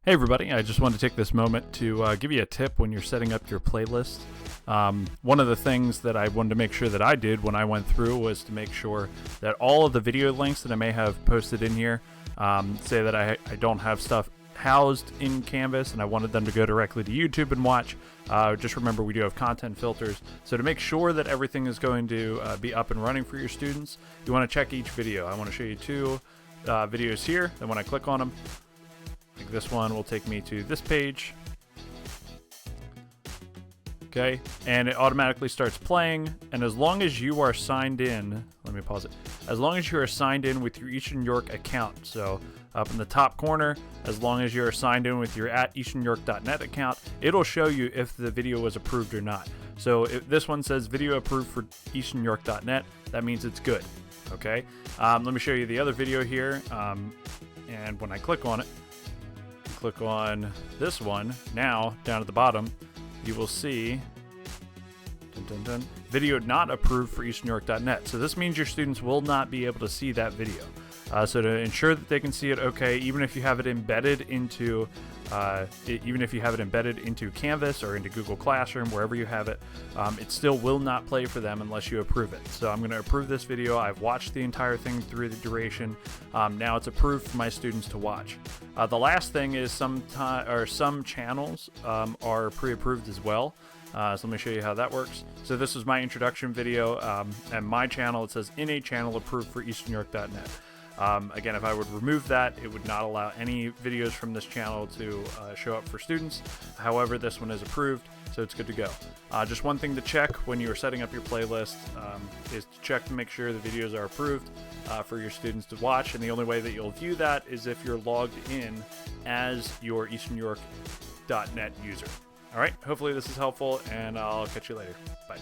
Hey everybody, I just wanted to take this moment to give you a tip when you're setting up your playlist. One of the things that I wanted to make sure that I did when I went through was to make sure that all of the video links that I may have posted in here, say that I don't have stuff housed in Canvas and I wanted them to go directly to YouTube and watch. Just remember we do have content filters, so to make sure that everything is going to be up and running for your students, you want to check each video. I want to show you two videos here, then when I click on them, like this one will take me to this page. Okay, and it automatically starts playing, and as long as you are signed in, let me pause it. As long as you are signed in with your Eastern York account, so up in the top corner, as long as you're signed in with your @easternyork.net account, it'll show you if the video was approved or not. So if this one says video approved for easternyork.net, that means it's good. Okay, let me show you the other video here, and when I click on it, click on this one, now down at the bottom you will see video not approved for easternyork.net. So this means your students will not be able to see that video. So to ensure that they can see it, okay, even if you have it embedded into Canvas or into Google Classroom, wherever you have it, it still will not play for them unless you approve it. So I'm going to approve this video. I've watched the entire thing through the duration. Now it's approved for my students to watch. The last thing is some channels are pre-approved as well. So let me show you how that works. So this is my introduction video, and my channel, it says in a channel approved for easternyork.net. Again, if I would remove that, it would not allow any videos from this channel to show up for students. However, this one is approved, so it's good to go. Just one thing to check when you are setting up your playlist is to check to make sure the videos are approved for your students to watch, and the only way that you'll view that is if you're logged in as your easternyork.net user. All right, hopefully this is helpful, and I'll catch you later. Bye.